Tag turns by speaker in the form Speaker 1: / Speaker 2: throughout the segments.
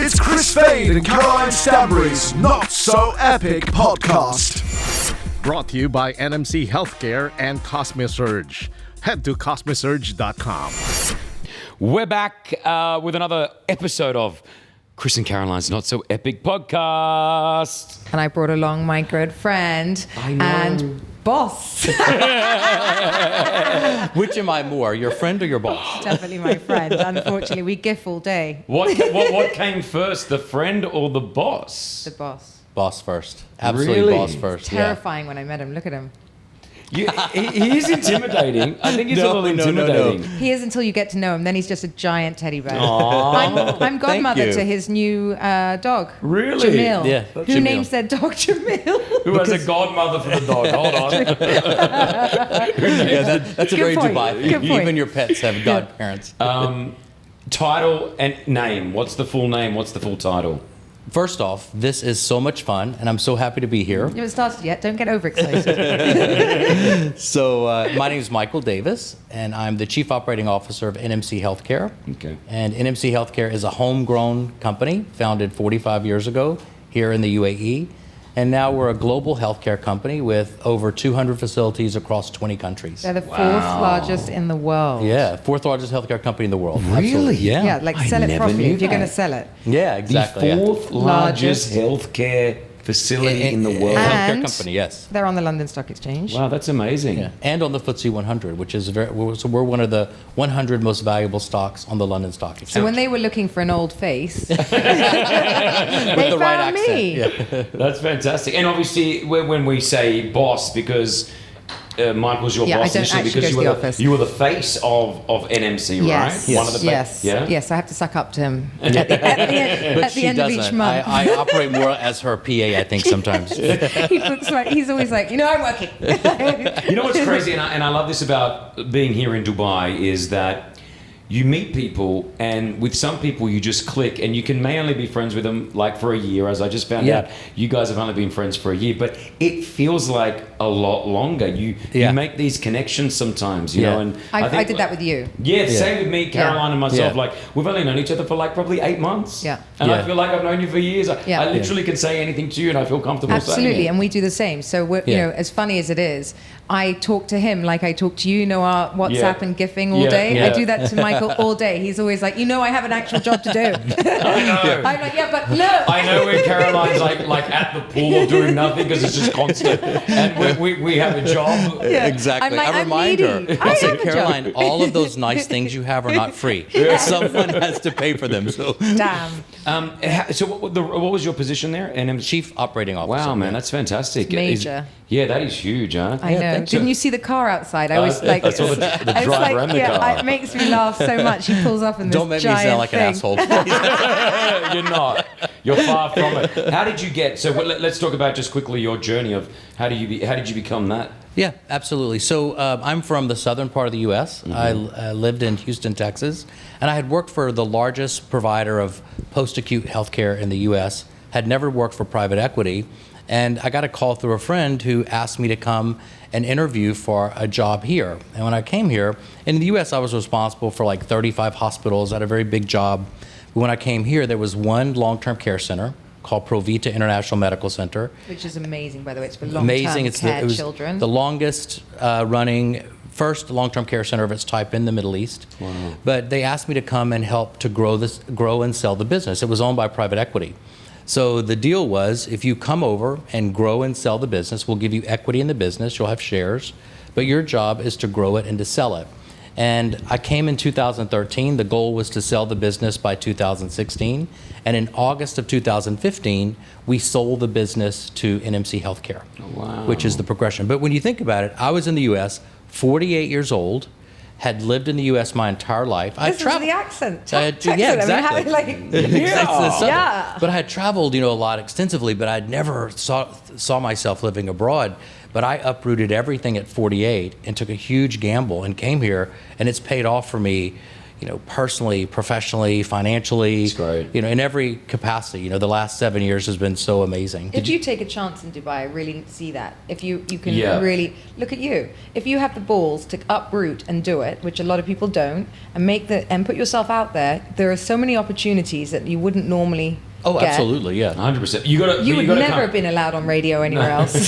Speaker 1: It's Chris Fade and Caroline Stanbury's Not So Epic podcast.
Speaker 2: Brought to you by NMC Healthcare and Cosmesurge. Head to cosmesurge.com.
Speaker 3: We're back with another episode of Chris and Caroline's Not So Epic podcast.
Speaker 4: And I brought along my good friend and boss.
Speaker 5: Which am I more, your friend or your boss?
Speaker 4: Definitely my friend. Unfortunately, we gif all day.
Speaker 3: What came first, the friend or the boss?
Speaker 4: The boss.
Speaker 5: Boss first. Absolutely
Speaker 3: Really?
Speaker 5: boss first.
Speaker 4: Terrifying when I met him. Look at him.
Speaker 3: He is intimidating. I think he's a little intimidating.
Speaker 4: He is until you get to know him. Then he's just a giant teddy bear.
Speaker 3: Aww.
Speaker 4: I'm godmother
Speaker 5: you.
Speaker 4: to his new dog.
Speaker 3: Really?
Speaker 4: Jamil.
Speaker 5: Yeah,
Speaker 4: Who
Speaker 5: Jamil.
Speaker 4: names their dog Jamil?
Speaker 3: Who has a godmother for the dog? Hold on.
Speaker 5: Yeah, that's a
Speaker 4: Good
Speaker 5: very
Speaker 4: point.
Speaker 5: Dubai thing.
Speaker 4: Good point.
Speaker 5: Even your pets have godparents.
Speaker 3: Title and name. What's the full name? What's the full title?
Speaker 5: First off, this is so much fun, and I'm so happy to be here.
Speaker 4: You haven't started yet. Don't get overexcited.
Speaker 5: So my name is Michael Davis, and I'm the Chief Operating Officer of NMC Healthcare.
Speaker 3: Okay.
Speaker 5: And NMC Healthcare is a homegrown company founded 45 years ago here in the UAE. And now we're a global healthcare company with over 200 facilities across 20 countries.
Speaker 4: They're the fourth largest in the world.
Speaker 5: Yeah, fourth largest healthcare company in the world.
Speaker 3: Really?
Speaker 5: Absolutely. Yeah.
Speaker 4: Yeah, like
Speaker 3: I
Speaker 4: sell it
Speaker 3: never
Speaker 4: properly
Speaker 3: knew
Speaker 4: if you're going to
Speaker 3: that.
Speaker 4: sell it.
Speaker 5: Yeah, exactly.
Speaker 3: The fourth largest healthcare facility in the world.
Speaker 5: Healthcare
Speaker 4: And-
Speaker 5: company, yes.
Speaker 4: They're on the London Stock Exchange.
Speaker 3: Wow, that's amazing.
Speaker 5: Yeah. And on the FTSE 100, which is so we're one of the 100 most valuable stocks on the London Stock Exchange.
Speaker 4: So when they were looking for an old face, they
Speaker 5: With the
Speaker 4: found
Speaker 5: right accent.
Speaker 4: me.
Speaker 5: Yeah.
Speaker 3: That's fantastic. And obviously, when we say boss, because Michael's your
Speaker 4: Yeah, I
Speaker 3: boss
Speaker 4: don't
Speaker 3: initially,
Speaker 4: actually
Speaker 3: because
Speaker 4: go to the office.
Speaker 3: you were the face of NMC,
Speaker 4: Yes,
Speaker 3: right? One of the
Speaker 4: yes,
Speaker 3: yeah.
Speaker 4: yes. I have to suck up to him at the end of each month.
Speaker 5: I operate more as her PA, I think, sometimes.
Speaker 4: He looks like he's always like, I'm working.
Speaker 3: You know what's crazy, and I love this about being here in Dubai, is that you meet people, and with some people you just click, and you may only be friends with them like for a year, as I just found
Speaker 5: Yeah.
Speaker 3: out. You guys have only been friends for a year, but it feels like a lot longer. You make these connections sometimes, you know. And
Speaker 4: I did that with you.
Speaker 3: Yeah, same with me, Caroline, and myself.
Speaker 5: Yeah.
Speaker 3: Like, we've only known each other for like probably 8 months.
Speaker 4: Yeah.
Speaker 3: And I
Speaker 5: Yeah.
Speaker 3: feel like I've known you for years.
Speaker 4: Yeah.
Speaker 3: I literally can say anything to you, and I feel comfortable saying
Speaker 4: Absolutely,
Speaker 3: it.
Speaker 4: and we do the same. So we're, as funny as it is, I talk to him like I talk to you. Our WhatsApp and gifting all day.
Speaker 3: Yeah.
Speaker 4: I do that to Michael all day. He's always like, I have an actual job to do.
Speaker 3: I know.
Speaker 4: I'm like, yeah, but look.
Speaker 3: I know when Caroline's like at the pool doing nothing because it's just constant, and we have a job.
Speaker 4: Yeah.
Speaker 5: Exactly.
Speaker 4: I'm like,
Speaker 5: I
Speaker 4: I'm
Speaker 5: remind her.
Speaker 4: needy.
Speaker 5: I
Speaker 4: I
Speaker 5: say,
Speaker 4: have a job.
Speaker 5: Caroline, all of those nice things you have are not free. Someone has to pay for them. So,
Speaker 4: Damn.
Speaker 3: So what was your position there? And
Speaker 5: Chief Operating Officer.
Speaker 3: wow, man, that's fantastic.
Speaker 4: It's major.
Speaker 3: That is huge, huh?
Speaker 4: I know.
Speaker 5: thanks.
Speaker 4: Didn't you see the car outside? I was like,
Speaker 3: I saw the driver and the car.
Speaker 4: It makes me laugh so much. He pulls up in this
Speaker 5: Don't make me
Speaker 4: giant
Speaker 5: sound like
Speaker 4: thing.
Speaker 5: an asshole, please.
Speaker 3: You're not. You're far from it. How did you get? So let's talk about just quickly your journey of how did you become that?
Speaker 5: Yeah, absolutely. So I'm from the southern part of the U.S.
Speaker 3: Mm-hmm.
Speaker 5: I lived in Houston, Texas, and I had worked for the largest provider of post-acute healthcare in the U.S., had never worked for private equity, and I got a call through a friend who asked me to come and interview for a job here. And when I came here, in the U.S., I was responsible for like 35 hospitals. I had a very big job. But when I came here, there was one long-term care center called Provita International Medical Center.
Speaker 4: Which is amazing, by the way. It's for long-term care
Speaker 5: It was
Speaker 4: children.
Speaker 5: the longest running first long-term care center of its type in the Middle East.
Speaker 3: Wow.
Speaker 5: But they asked me to come and help to grow and sell the business. It was owned by private equity. So the deal was, if you come over and grow and sell the business, we'll give you equity in the business, you'll have shares, but your job is to grow it and to sell it. And I came in 2013. The goal was to sell the business by 2016. And in August of 2015, we sold the business to NMC Healthcare, which is the progression. But when you think about it, I was in the U.S., 48 years old, had lived in the U.S. my entire life.
Speaker 4: This is the accent. Texan.
Speaker 5: Yeah,
Speaker 4: I mean,
Speaker 5: exactly.
Speaker 4: Yeah.
Speaker 5: But I had traveled, a lot extensively, but I'd never saw myself living abroad. But I uprooted everything at 48 and took a huge gamble and came here, and it's paid off for me, personally, professionally, financially,
Speaker 3: That's great.
Speaker 5: in every capacity. The last 7 years has been so amazing.
Speaker 4: If you take a chance in Dubai, I really see that. If you can
Speaker 3: Yeah.
Speaker 4: really look at you. If you have the balls to uproot and do it, which a lot of people don't, and put yourself out there are so many opportunities that you wouldn't normally
Speaker 5: Oh,
Speaker 4: get.
Speaker 5: absolutely, yeah.
Speaker 3: 100%.
Speaker 4: You would never have been allowed on radio anywhere else.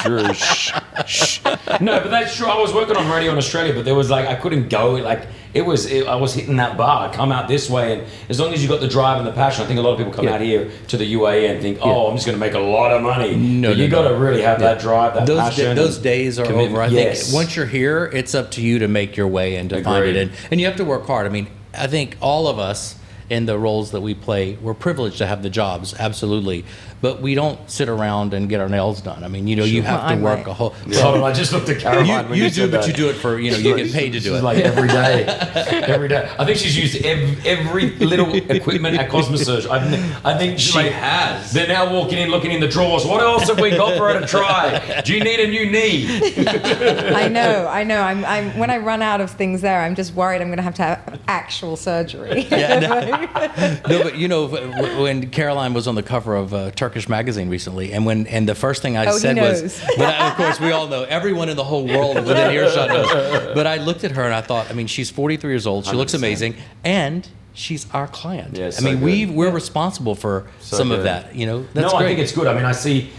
Speaker 3: True. Shh. No, but that's true. I was working on radio in Australia, but there was I couldn't go. I was hitting that bar. Come out this way, and as long as you got the drive and the passion, I think a lot of people come out here to the UAE and think, I'm just going to make a lot of money. But you got to really have that drive, that passion.
Speaker 5: Those days are over. I think once you're here, it's up to you to make your way and to find it. And you have to work hard. I mean, I think all of us in the roles that we play, we're privileged to have the jobs, absolutely. But we don't sit around and get our nails done. I mean, you have to work a whole...
Speaker 3: Hold on, I just looked at Caroline when
Speaker 5: you
Speaker 3: you
Speaker 5: do,
Speaker 3: said
Speaker 5: but
Speaker 3: that.
Speaker 5: you do it for, you get paid to do it.
Speaker 3: Like every day. Every day. I think she's used every little equipment at Cosmosurge. I think
Speaker 5: She has.
Speaker 3: They're now walking in, looking in the drawers. What else have we got for her to try? Do you need a new knee?
Speaker 4: I know. I'm when I run out of things there, I'm just worried I'm going to have actual surgery.
Speaker 5: No, but when Caroline was on the cover of Turkish magazine recently, and the first thing I said was, but of course we all know, everyone in the whole world within earshot knows. But I looked at her and I thought, she's 43 years old, she looks
Speaker 3: 100%.
Speaker 5: amazing, and she's our client.
Speaker 3: Yeah,
Speaker 5: we're responsible for some of that. That's
Speaker 3: I
Speaker 5: great.
Speaker 3: think it's good. I see,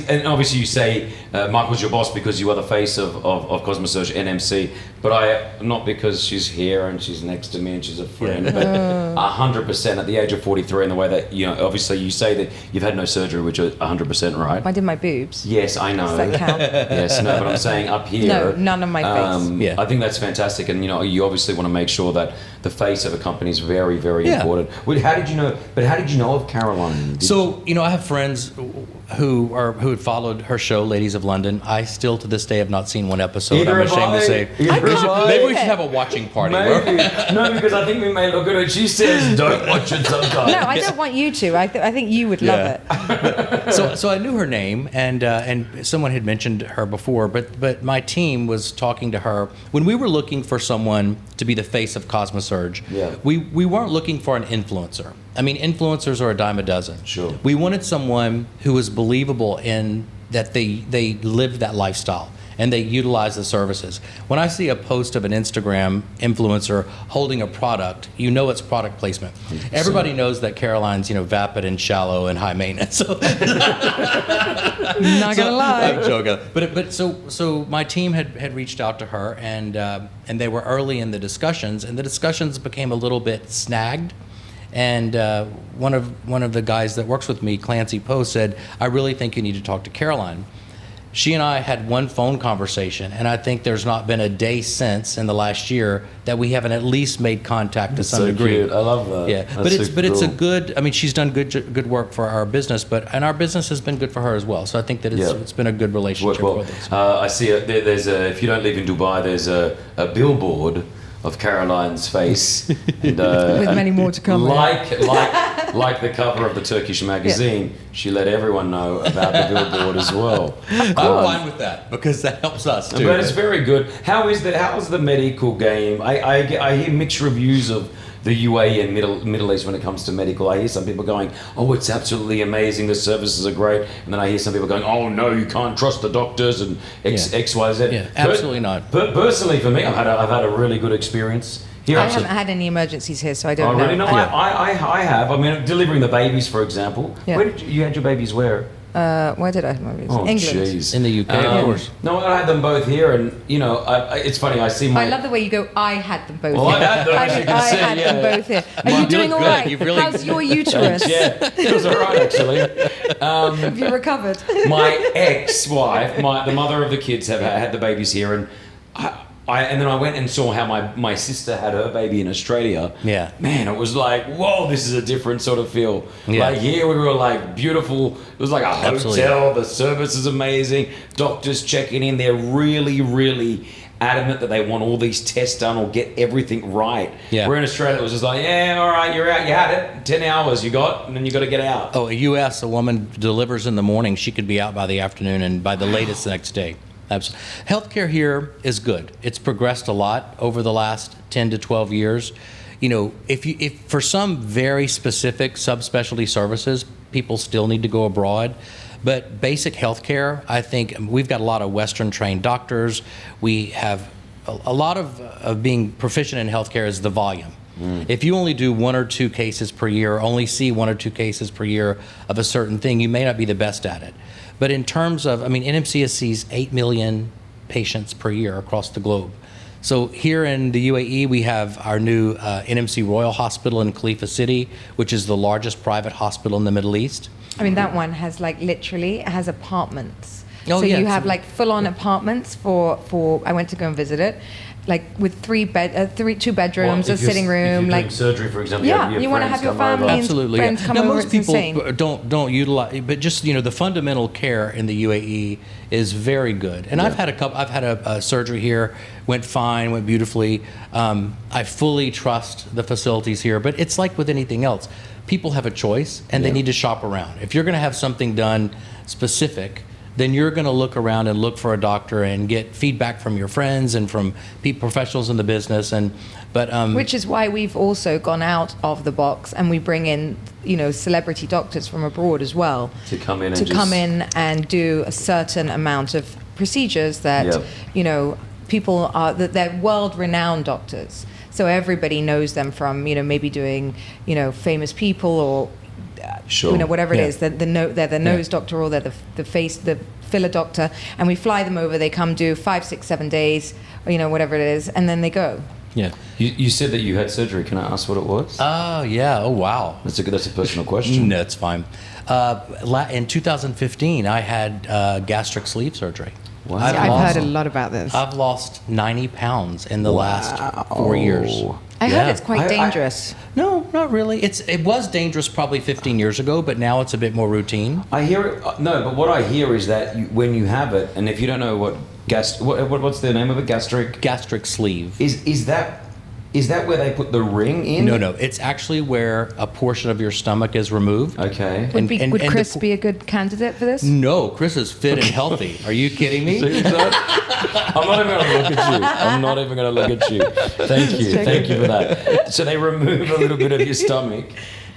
Speaker 3: and obviously you say Michael's your boss because you are the face of Cosmosurge NMC, but not because she's here and she's next to me and she's a friend, but 100% at the age of 43, in the way that, obviously you say that you've had no surgery, which is 100% right.
Speaker 4: I did my boobs.
Speaker 3: Yes, I know.
Speaker 4: Does that count?
Speaker 3: Yes, no, but I'm saying up here.
Speaker 4: No, none of my face.
Speaker 3: I think that's fantastic, and you obviously want to make sure that the face of a company is very, very important. Well, how did you know? But how did you know of Caroline?
Speaker 5: So I have friends who had followed her show, Ladies of London. I still to this day have not seen one episode.
Speaker 3: Either
Speaker 5: I'm ashamed to say. Maybe we should have a watching party.
Speaker 3: Maybe. No, because I think we may look at it. She says, "Don't watch it sometimes."
Speaker 4: No, I don't want you to. I think you would love it.
Speaker 5: So I knew her name, and someone had mentioned her before, but my team was talking to her when we were looking for someone to be the face of Cosmosurge.
Speaker 3: Yeah.
Speaker 5: We weren't looking for an influencer. Influencers are a dime a dozen.
Speaker 3: Sure.
Speaker 5: We wanted someone who was believable in that they lived that lifestyle and they utilize the services. When I see a post of an Instagram influencer holding a product, it's product placement. 100%. Everybody knows that Caroline's, vapid and shallow and high maintenance. So
Speaker 4: Not gonna lie.
Speaker 5: I'm joking. But so my team had reached out to her and they were early in the discussions, and the discussions became a little bit snagged. And one of the guys that works with me, Clancy Poe, said, "I really think you need to talk to Caroline." She and I had one phone conversation, and I think there's not been a day since in the last year that we haven't at least made contact to some degree.
Speaker 3: Cute. I love that.
Speaker 5: Yeah, it's a good. She's done good work for our business, and our business has been good for her as well. So I think that it's been a good relationship with us.
Speaker 3: I see. There's if you don't live in Dubai, there's a billboard of Caroline's face, and,
Speaker 4: with many more to come.
Speaker 3: Like the cover of the Turkish magazine, she let everyone know about the billboard as well.
Speaker 5: I'm fine with that because that helps us too.
Speaker 3: But it's very good. How's the medical game? I hear mixed reviews of the UAE and Middle East when it comes to medical. I hear some people going, "Oh, it's absolutely amazing. The services are great," and then I hear some people going, "Oh no, you can't trust the doctors and X, Y, Z."
Speaker 5: Yeah, absolutely not.
Speaker 3: But personally, for me, I've had a really good experience here.
Speaker 4: I haven't had any emergencies here, so I don't know.
Speaker 3: Really? No, I have. Delivering the babies, for example.
Speaker 4: Yeah.
Speaker 3: Where did you had your babies? Where?
Speaker 4: Where did I have my babies?
Speaker 3: Oh,
Speaker 4: England.
Speaker 3: jeez.
Speaker 5: In the UK, of course.
Speaker 3: No, I had them both here, and it's funny. I see my.
Speaker 4: I love the way you go. I had them both.
Speaker 3: Well,
Speaker 4: here.
Speaker 3: I had them, as you can see,
Speaker 4: had them both here. Are
Speaker 5: Well,
Speaker 4: you doing
Speaker 5: look
Speaker 4: all
Speaker 5: good.
Speaker 4: right?
Speaker 5: You've really-
Speaker 4: How's your uterus?
Speaker 3: Yeah, it was all right actually.
Speaker 4: Have you recovered?
Speaker 3: My ex-wife, the mother of the kids, had the babies here, and and then I went and saw how my sister had her baby in Australia.
Speaker 5: Yeah.
Speaker 3: Man, it was like, whoa, this is a different sort of feel.
Speaker 5: Yeah.
Speaker 3: Like here we were like beautiful. It was like a hotel.
Speaker 5: Absolutely.
Speaker 3: The service is amazing. Doctors checking in. They're really, really adamant that they want all these tests done or get everything right.
Speaker 5: Yeah.
Speaker 3: Where in Australia it was just like, yeah, all right, you're out. You had it. 10 hours you got, and then you got to get out.
Speaker 5: Oh, a U.S. a woman delivers in the morning, she could be out by the afternoon and by the latest the next day. Absolutely. Healthcare here is good. It's progressed a lot over the last 10 to 12 years. You know, if for some very specific subspecialty services, people still need to go abroad. But basic healthcare, I think we've got a lot of Western trained doctors. We have a lot of being proficient in healthcare is the volume. If you only do 1 or 2 cases per year, only see 1 or 2 cases per year of a certain thing, you may not be the best at it. But in terms of, I mean, NMC sees 8 million patients per year across the globe. So here in the UAE, we have our new NMC Royal Hospital in Khalifa City, which is the largest private hospital in the Middle East.
Speaker 4: I mean, that one has like literally, it has apartments.
Speaker 5: Oh,
Speaker 4: so
Speaker 5: yeah,
Speaker 4: you have
Speaker 5: so-
Speaker 4: like full-on apartments for, I went to go and visit it, like with 2 bedrooms, a sitting room, like
Speaker 3: surgery, for example.
Speaker 4: yeah, you want to have your family and
Speaker 5: Absolutely.
Speaker 4: friends
Speaker 5: Yeah.
Speaker 4: come
Speaker 5: Now,
Speaker 4: over.
Speaker 5: most
Speaker 4: It's
Speaker 5: people
Speaker 4: insane.
Speaker 5: don't utilize, but just, you know, the fundamental care in the UAE is very good. And I've had a surgery here, went fine, went beautifully. I fully trust the facilities here, but it's like with anything else. People have a choice and they need to shop around. If you're going to have something done specific, then you're going to look around and look for a doctor and get feedback from your friends and from professionals in the business.
Speaker 4: Which is why we've also gone out of the box and we bring in, you know, celebrity doctors from abroad as well
Speaker 3: To come in
Speaker 4: and do a certain amount of procedures that,
Speaker 3: Yep.
Speaker 4: you know, people are, that they're world-renowned doctors. So everybody knows them from, you know, maybe doing, you know, famous people or,
Speaker 3: Sure.
Speaker 4: you know, whatever it
Speaker 5: Yeah.
Speaker 4: is. They're the nose doctor or they're the face, the filler doctor. And we fly them over. They come do 5, 6, 7 days, or, you know, whatever it is, and then they go.
Speaker 5: Yeah.
Speaker 3: You said that you had surgery. Can I ask what it was?
Speaker 5: Oh, yeah. Oh, wow.
Speaker 3: That's a personal question.
Speaker 5: No, it's fine. In 2015, I had gastric sleeve surgery.
Speaker 3: Wow.
Speaker 4: I've heard a lot about this.
Speaker 5: I've lost 90 pounds in the last 4 years.
Speaker 4: I heard it's quite
Speaker 3: I-
Speaker 4: dangerous.
Speaker 5: No, not really. It was dangerous probably 15 years ago, but now it's a bit more routine.
Speaker 3: I hear it. No, but what I hear is that when you have it, and if you don't know what what's the name of it?
Speaker 5: Gastric sleeve.
Speaker 3: Is that where they put the ring in?
Speaker 5: No. It's actually where a portion of your stomach is removed.
Speaker 3: Okay.
Speaker 4: Would,
Speaker 5: And
Speaker 4: would
Speaker 5: the
Speaker 4: Chris
Speaker 5: po-
Speaker 4: be a good candidate for this?
Speaker 5: No, Chris is fit and healthy. Are you kidding me?
Speaker 3: I'm not even going to look at you. I'm not even going to look at you. Thank you for that. So they remove a little bit of your stomach.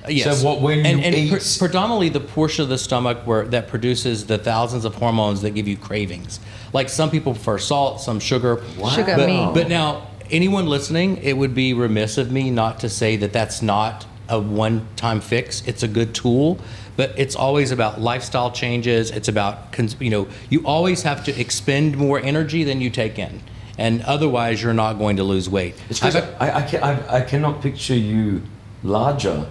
Speaker 5: Yes.
Speaker 3: So when you eat,
Speaker 5: predominantly the portion of the stomach that produces the thousands of hormones that give you cravings. Like some people prefer salt, some sugar.
Speaker 3: Wow.
Speaker 4: Sugar, me.
Speaker 5: But now, anyone listening, it would be remiss of me not to say that that's not a one-time fix. It's a good tool, but it's always about lifestyle changes. It's about, you always have to expend more energy than you take in. And otherwise, you're not going to lose weight.
Speaker 3: it's 'cause I cannot picture you larger.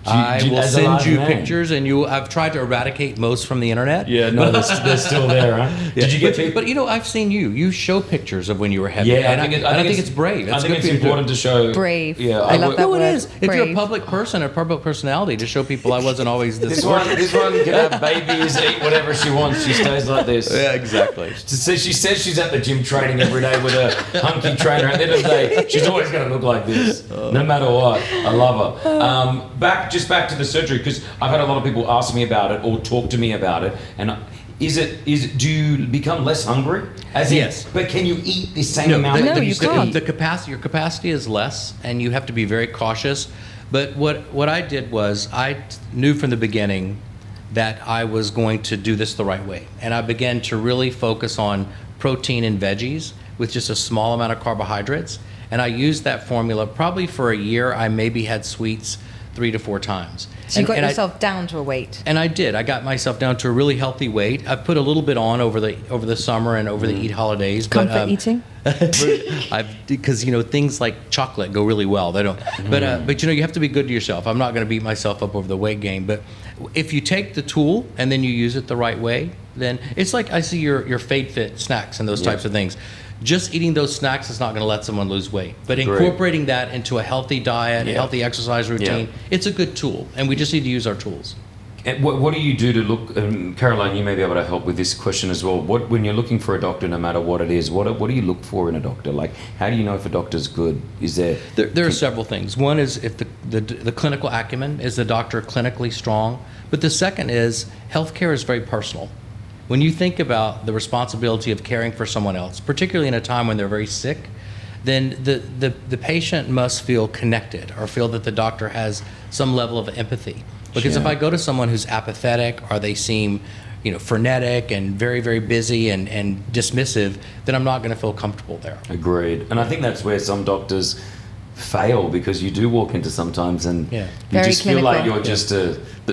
Speaker 5: I will
Speaker 3: as a
Speaker 5: send
Speaker 3: large
Speaker 5: you
Speaker 3: man.
Speaker 5: pictures, and I've tried to eradicate most from the internet.
Speaker 3: Yeah, no, they're still there, huh? Did you get
Speaker 5: But I've seen you. You show pictures of when you were heavy.
Speaker 3: Yeah,
Speaker 5: and I think it's brave.
Speaker 3: I think
Speaker 5: good
Speaker 3: it's
Speaker 5: for you to do.
Speaker 3: important to show
Speaker 4: Brave.
Speaker 3: Yeah,
Speaker 4: I love that
Speaker 5: No, it
Speaker 4: word.
Speaker 5: is. If you're a
Speaker 4: Brave.
Speaker 5: public person, a public personality, to show people I wasn't always this.
Speaker 3: This one can have babies, eat whatever she wants. She stays like this.
Speaker 5: Yeah, exactly.
Speaker 3: So she says she's at the gym training every day with a hunky trainer. At the end of the day, she's always going to look like this, no matter what. I love her. Back to the surgery, because I've had a lot of people ask me about it or talk to me about it. And do you become less hungry?
Speaker 5: Yes.
Speaker 3: But can you eat the same amount?
Speaker 4: No, you can't.
Speaker 5: Your capacity is less, and you have to be very cautious. But what I did was I knew from the beginning that I was going to do this the right way, and I began to really focus on protein and veggies with just a small amount of carbohydrates. And I used that formula probably for a year. I maybe had sweets 3 to 4 times.
Speaker 4: So you got yourself down to a weight.
Speaker 5: And I did. I got myself down to a really healthy weight. I put a little bit on over the summer and over the Eid holidays.
Speaker 4: Comfort eating?
Speaker 5: Because things like chocolate go really well. They don't. But you have to be good to yourself. I'm not going to beat myself up over the weight gain. But if you take the tool and then you use it the right way, then it's like I see your Fade Fit snacks and those types of things. Just eating those snacks is not going to let someone lose weight. But incorporating that into a healthy diet, a healthy exercise routine, it's a good tool. And we just need to use our tools.
Speaker 3: And what do you do to look? Caroline, you may be able to help with this question as well. When you're looking for a doctor, no matter what it is, what do you look for in a doctor? Like, how do you know if a doctor's good? Is there?
Speaker 5: There are several things. One is if the clinical acumen, is the doctor clinically strong. But the second is healthcare is very personal. When you think about the responsibility of caring for someone else, particularly in a time when they're very sick, then the patient must feel connected or feel that the doctor has some level of empathy. Because if I go to someone who's apathetic or they seem frenetic and very, very busy and dismissive, then I'm not going to feel comfortable there.
Speaker 3: Agreed. And I think that's where some doctors fail, because you do walk into sometimes and you
Speaker 4: Very
Speaker 3: just feel like
Speaker 4: clinical.
Speaker 3: you're just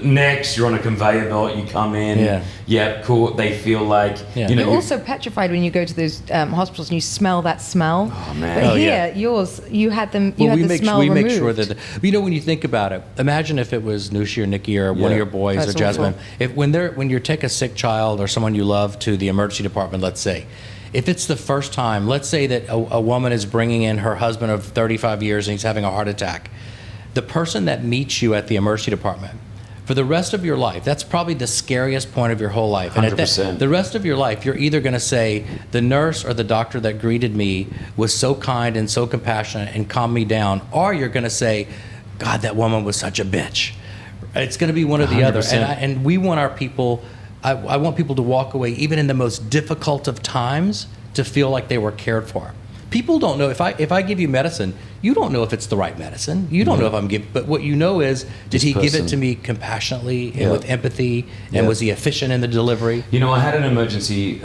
Speaker 3: next, you're on a conveyor belt, you come in, cool, they feel like,
Speaker 4: You're also petrified when you go to those hospitals and you smell that smell.
Speaker 3: Oh, man.
Speaker 4: But here, yours, you had them. You had the smell
Speaker 5: we
Speaker 4: removed.
Speaker 5: make sure that when you think about it, imagine if it was Nushi or Nikki or one of your boys
Speaker 4: That's
Speaker 5: or Jasmine.
Speaker 4: awful.
Speaker 5: When you take a sick child or someone you love to the emergency department, let's say, if it's the first time, let's say that a woman is bringing in her husband of 35 years and he's having a heart attack, the person that meets you at the emergency department, for the rest of your life, that's probably the scariest point of your whole life. And
Speaker 3: 100%.
Speaker 5: the rest of your life, you're either going to say, the nurse or the doctor that greeted me was so kind and so compassionate and calmed me down, or you're going to say, God, that woman was such a bitch. It's going to be one or the other.
Speaker 3: 100%.
Speaker 5: And we want our people, I want people to walk away, even in the most difficult of times, to feel like they were cared for. People don't know, if I give you medicine, you don't know if it's the right medicine. You don't know if I'm giving, but what you know is, did he give it to me compassionately and with empathy, and was he efficient in the delivery?
Speaker 3: I had an emergency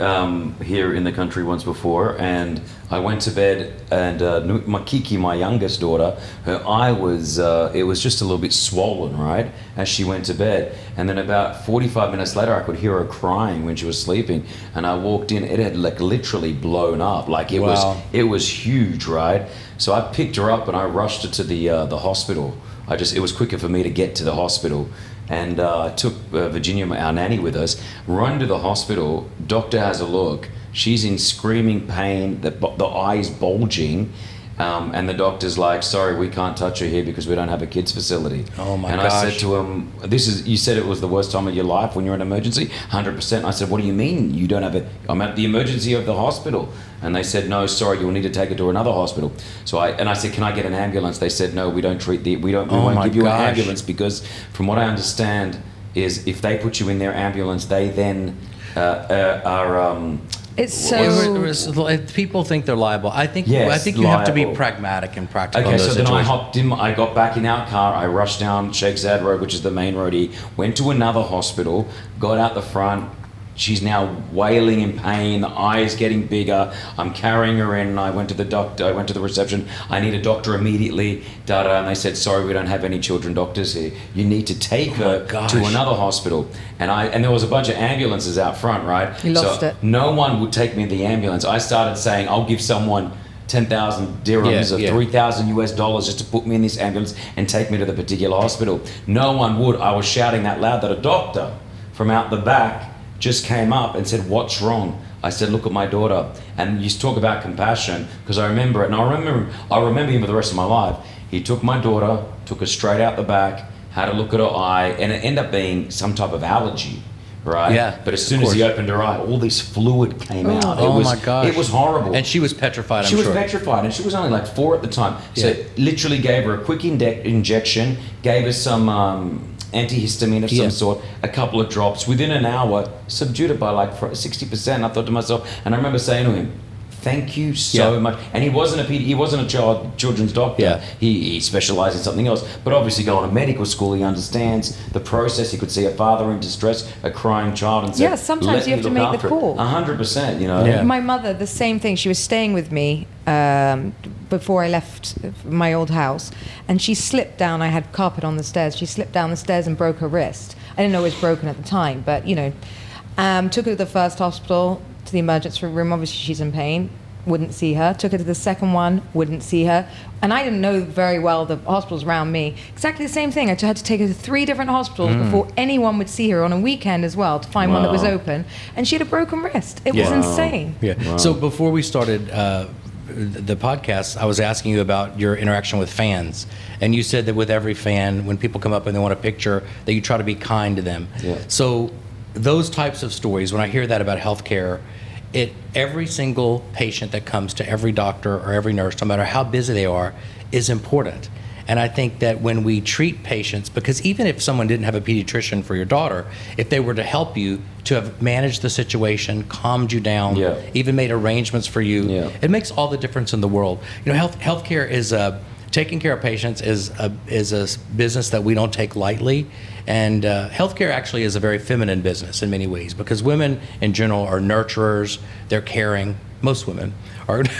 Speaker 3: here in the country once before, and I went to bed, and my Kiki, my youngest daughter, her eye was, it was just a little bit swollen, right, as she went to bed. And then about 45 minutes later, I could hear her crying when she was sleeping. And I walked in, it had like literally blown up. Like it was huge, right? So I picked her up and I rushed her to the hospital. It was quicker for me to get to the hospital. And I took Virginia, our nanny, with us, run to the hospital. Doctor has a look. She's in screaming pain, the eye's bulging. And the doctor's like, sorry, we can't touch her here because we don't have a kids facility.
Speaker 5: Oh my
Speaker 3: gosh. And I said to him, you said it was the worst time of your life when you're in an emergency? 100%. I said, what do you mean you don't have it? I'm at the emergency of the hospital. And they said, no, sorry, you'll need to take her to another hospital. So I said, can I get an ambulance? They said, no, we don't treat we won't give you an ambulance, because from what I understand is if they put you in their ambulance, they then are...
Speaker 4: It's so...
Speaker 5: people think they're liable. I think you have to be pragmatic and practical.
Speaker 3: Okay,
Speaker 5: in those
Speaker 3: so then I
Speaker 5: situations.
Speaker 3: hopped in. I got back in our car. I rushed down Sheikh Zayed Road, which is the main road here. Went to another hospital. Got out the front. She's now wailing in pain. The eye is getting bigger. I'm carrying her in. I went to the doctor. I went to the reception. I need a doctor immediately. And they said, sorry, we don't have any children doctors here. You need to take her to another hospital. And there was a bunch of ambulances out front, right?
Speaker 4: You lost it.
Speaker 3: No one would take me in the ambulance. I started saying, I'll give someone 10,000 dirhams or $3,000 just to put me in this ambulance and take me to the particular hospital. No one would. I was shouting that loud that a doctor from out the back just came up and said, what's wrong? I said, look at my daughter. And you talk about compassion, because I remember it, and I remember him for the rest of my life. He took my daughter, took her straight out the back, had a look at her eye, and it ended up being some type of allergy, right?
Speaker 5: Yeah.
Speaker 3: But as soon as he opened her eye, all this fluid came out.
Speaker 5: My gosh.
Speaker 3: It was horrible.
Speaker 5: And she was petrified, I'm
Speaker 3: She
Speaker 5: sure.
Speaker 3: was petrified, and she was only like 4 at the time. So literally gave her a quick injection, gave her some antihistamine of some sort, a couple of drops. Within an hour, subdued it by like 60%. I thought to myself, and I remember saying to him, thank you so much. And he wasn't a children's doctor.
Speaker 5: Yeah.
Speaker 3: He specialized in something else. But obviously going to medical school, he understands the process. He could see a father in distress, a crying child, and say,
Speaker 4: sometimes you have to make the call.
Speaker 3: 100%,
Speaker 5: Yeah.
Speaker 4: My mother, the same thing. She was staying with me before I left my old house, and she slipped down. I had carpet on the stairs. She slipped down the stairs and broke her wrist. I didn't know it was broken at the time, but took her to the first hospital, to the emergency room. Obviously, she's in pain. Wouldn't see her. Took her to the second one. Wouldn't see her. And I didn't know very well the hospitals around me. Exactly the same thing. I had to take her to 3 different hospitals before anyone would see her on a weekend as well, to find one that was open. And she had a broken wrist. It was insane.
Speaker 5: Yeah. Wow. So before we started the podcast, I was asking you about your interaction with fans. And you said that with every fan, when people come up and they want a picture, that you try to be kind to them.
Speaker 3: Yeah.
Speaker 5: So those types of stories, when I hear that about healthcare, every single patient that comes to every doctor or every nurse, no matter how busy they are, is important. And I think that when we treat patients, because even if someone didn't have a pediatrician for your daughter, if they were to help you to have managed the situation, calmed you down, even made arrangements for you, it makes all the difference in the world. You know, healthcare is taking care of patients is a business that we don't take lightly. And healthcare actually is a very feminine business in many ways, because women in general are nurturers, they're caring. Most women are. but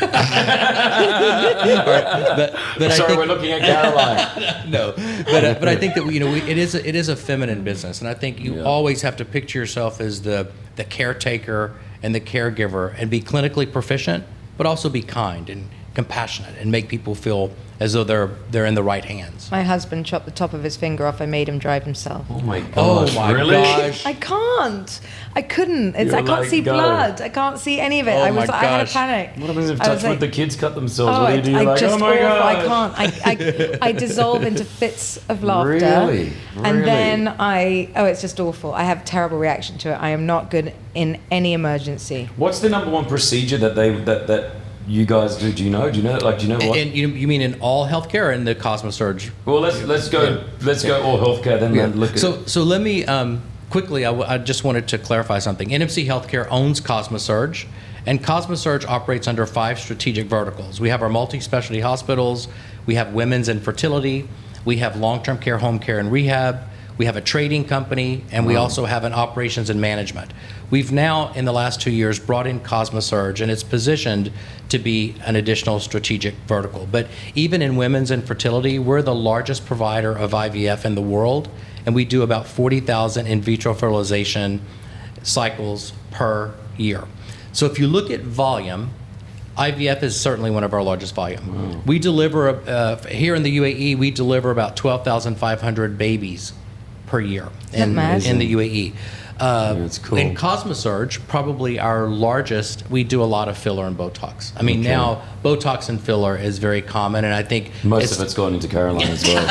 Speaker 3: Sorry,
Speaker 5: I think,
Speaker 3: we're looking at Caroline.
Speaker 5: No, but I think that it is a feminine business, and I think you always have to picture yourself as the caretaker and the caregiver, and be clinically proficient, but also be kind and compassionate and make people feel as though they're in the right hands.
Speaker 4: My husband chopped the top of his finger off. I made him drive himself.
Speaker 3: Oh my gosh! Really?
Speaker 5: Gosh!
Speaker 4: I can't. I couldn't. I
Speaker 3: You're
Speaker 4: can't
Speaker 3: like,
Speaker 4: see
Speaker 3: go.
Speaker 4: blood. I can't see any of it.
Speaker 5: Oh
Speaker 4: I
Speaker 5: my
Speaker 4: I had a
Speaker 5: gosh.
Speaker 4: panic.
Speaker 3: What happens if
Speaker 4: I was
Speaker 3: touch wood
Speaker 4: like,
Speaker 3: the kids cut themselves?
Speaker 4: Oh,
Speaker 3: What do you do? You're
Speaker 4: I
Speaker 3: like,
Speaker 4: just
Speaker 3: oh my
Speaker 4: awful.
Speaker 3: god!
Speaker 4: I can't. I dissolve into fits of laughter.
Speaker 3: Really?
Speaker 4: And then it's just awful. I have a terrible reaction to it. I am not good in any emergency.
Speaker 3: What's the number one procedure that you guys do? Do you know? Do you know? Like, do you know what?
Speaker 5: And you mean in all healthcare or in the Cosmosurge?
Speaker 3: Well, let's go all healthcare. Then look at.
Speaker 5: So let me quickly. I just wanted to clarify something. NMC Healthcare owns Cosmosurge, and Cosmosurge operates under 5 strategic verticals. We have our multi-specialty hospitals. We have women's and fertility. We have long-term care, home care, and rehab. We have a trading company, and we also have an operations and management. We've now, in the last 2 years, brought in Cosmosurge, and it's positioned to be an additional strategic vertical. But even in women's and fertility, we're the largest provider of IVF in the world, and we do about 40,000 in vitro fertilization cycles per year. So if you look at volume, IVF is certainly one of our largest volume. Wow. We deliver, here in the UAE, we deliver about 12,500 babies per year in the UAE.
Speaker 3: That's cool.
Speaker 5: In Cosmosurge, probably our largest, we do a lot of filler and Botox. I mean, now Botox and filler is very common, and I think
Speaker 3: most of it's gone into Caroline as well.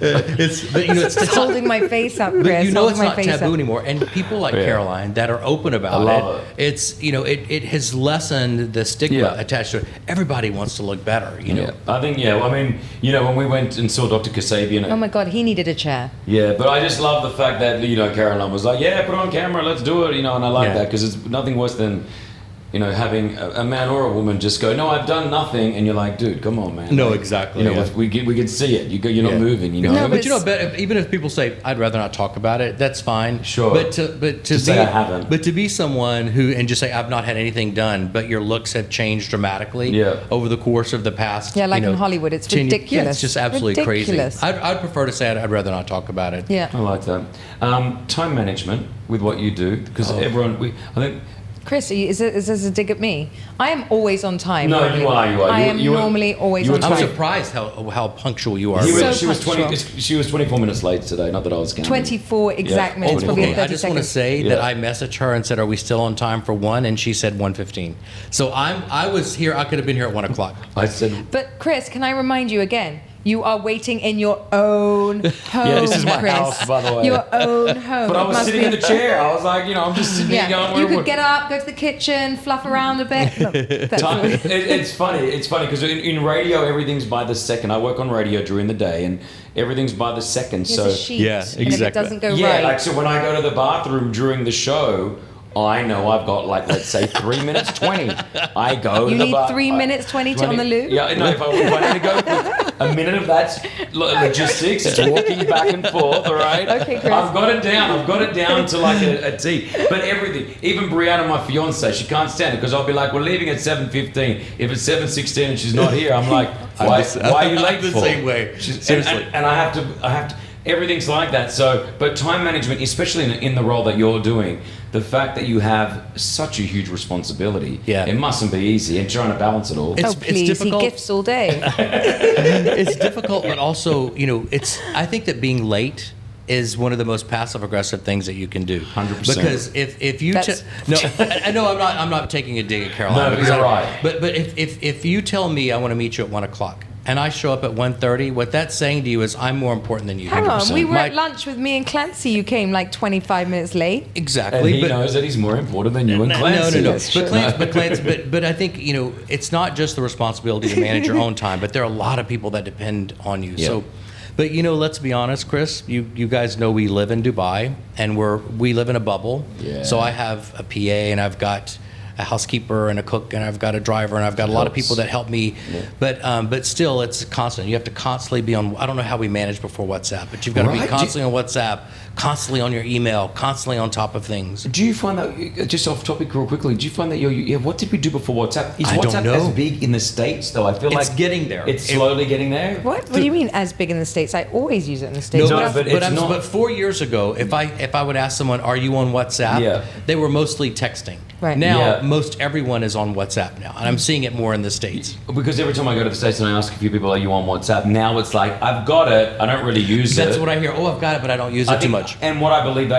Speaker 5: it's
Speaker 4: holding my face up, Chris.
Speaker 5: But it's not
Speaker 4: face
Speaker 5: taboo
Speaker 4: up.
Speaker 5: anymore, and people like Caroline that are open about
Speaker 3: love
Speaker 5: it. It's it has lessened the stigma attached to it. Everybody wants to look better.
Speaker 3: I think I mean when we went and saw Dr. Kasabian.
Speaker 4: Oh my God, he needed a chair.
Speaker 3: Yeah, but I just love the fact that Caroline was like, yeah, put it on camera, let's do it, and I like that, because it's nothing worse than having a man or a woman just go, no, I've done nothing, and you're like, dude, come on, man.
Speaker 5: No,
Speaker 3: like,
Speaker 5: exactly.
Speaker 3: We can see it. You're not moving.
Speaker 4: No,
Speaker 5: but even if people say I'd rather not talk about it, that's fine.
Speaker 3: Sure.
Speaker 5: But to
Speaker 3: say I haven't.
Speaker 5: But to be someone who and just say I've not had anything done, but your looks have changed dramatically over the course of the past.
Speaker 4: Yeah, like in Hollywood, it's
Speaker 5: 10
Speaker 4: ridiculous.
Speaker 5: Yeah, it's just absolutely
Speaker 4: ridiculous.
Speaker 5: crazy. I'd prefer to say I'd rather not talk about it.
Speaker 4: Yeah.
Speaker 3: I like that. Time management with what you do, because I think.
Speaker 4: Chris, is this a dig at me? I am always on time.
Speaker 3: No,
Speaker 4: normally.
Speaker 3: you are.
Speaker 4: I am normally always on
Speaker 5: I'm
Speaker 4: time.
Speaker 5: surprised how punctual you are.
Speaker 3: She was 24 minutes late today. Not that I was counting.
Speaker 4: 24 exact minutes. Probably
Speaker 5: Okay,
Speaker 4: 30
Speaker 5: I just want to
Speaker 4: seconds.
Speaker 5: say that I messaged her and said, "Are we still on time for 1?" And she said 1:15. So I was here. I could have been here at 1 o'clock.
Speaker 3: I said.
Speaker 4: But Chris, can I remind you again? You are waiting in your own home.
Speaker 3: Yeah, this is my
Speaker 4: Chris.
Speaker 3: house, by the way.
Speaker 4: Your own home.
Speaker 3: But I
Speaker 4: It
Speaker 3: was
Speaker 4: must
Speaker 3: sitting
Speaker 4: be-
Speaker 3: in the chair. I was like, I'm just sitting here going.
Speaker 4: you could get up, go to the kitchen, fluff around a bit. Look, that's what it is.
Speaker 3: It's funny. It's funny because in radio, everything's by the second. I work on radio during the day, and everything's by the second.
Speaker 4: Here's
Speaker 3: So
Speaker 4: a sheet,
Speaker 5: Yeah,
Speaker 4: and if it
Speaker 5: exactly.
Speaker 4: doesn't go
Speaker 3: yeah,
Speaker 4: right,
Speaker 3: like so when I go to the bathroom during the show, I know I've got let's say 3 minutes 20. I go.
Speaker 4: you
Speaker 3: to the
Speaker 4: need 3 minutes 20 to on the loo.
Speaker 3: Yeah, no. If I need to go, a minute of that's logistics. It's walking back and forth. All right.
Speaker 4: Okay, Chris.
Speaker 3: I've got it down. I've got it down to like a T. But everything, even Brianna, my fiance, she can't stand it because I'll be like, we're leaving at 7:15. If it's 7:16 and she's not here, I'm like, why are you late
Speaker 5: the
Speaker 3: for?
Speaker 5: same way. Seriously.
Speaker 3: And I have to. Everything's like that. So, but time management, especially in the role that you're doing, the fact that you have such a huge responsibility, it mustn't be easy. And trying to balance it all.
Speaker 4: Oh, please,
Speaker 5: difficult.
Speaker 4: he gifts all day.
Speaker 5: It's difficult, but also, I think that being late is one of the most passive aggressive things that you can do.
Speaker 3: 100%.
Speaker 5: Because if you
Speaker 4: That's-
Speaker 5: I know I'm not taking a dig at Caroline.
Speaker 3: No, you're right.
Speaker 5: But if you tell me I want to meet you at 1 o'clock, and I show up at 1:30, what that's saying to you is I'm more important than you.
Speaker 4: Hang on,
Speaker 3: 100%.
Speaker 4: we were at lunch with me and Clancy. You came like 25 minutes late.
Speaker 3: And
Speaker 5: Exactly.
Speaker 3: he knows that he's more important than you and Clancy.
Speaker 5: No.
Speaker 4: That's true.
Speaker 5: But I think, it's not just the responsibility to manage your own time, but there are a lot of people that depend on you.
Speaker 3: Yeah.
Speaker 5: So, but let's be honest, Chris, you guys know we live in Dubai and we live in a bubble.
Speaker 3: Yeah.
Speaker 5: So I have a PA and I've got a housekeeper and a cook and I've got a driver and I've got a lot of people that help me. Yeah. But still, it's constant. You have to constantly be on. I don't know how we managed before WhatsApp, but you've got to be constantly on WhatsApp, constantly on your email, constantly on top of things.
Speaker 3: Do you find that, just off topic real quickly, do you find that what did we do before WhatsApp? Is
Speaker 5: I don't
Speaker 3: WhatsApp
Speaker 5: know.
Speaker 3: as big in the States though? I feel
Speaker 5: It's
Speaker 3: like
Speaker 5: getting there.
Speaker 3: It's slowly getting there.
Speaker 4: What do you mean as big in the States? I always use it in the States.
Speaker 3: No, but it's not.
Speaker 5: But 4 years ago, if I would ask someone, "Are you on WhatsApp?"
Speaker 3: Yeah.
Speaker 5: They were mostly texting.
Speaker 4: Right.
Speaker 5: Now,
Speaker 3: Yeah.
Speaker 5: most everyone is on WhatsApp now, and I'm seeing it more in the States.
Speaker 3: Because every time I go to the States and I ask a few people, are you on WhatsApp? Now it's like, I've got it, I don't really use it.
Speaker 5: That's what I hear. Oh, I've got it, but I don't use it too much.
Speaker 3: And what I believe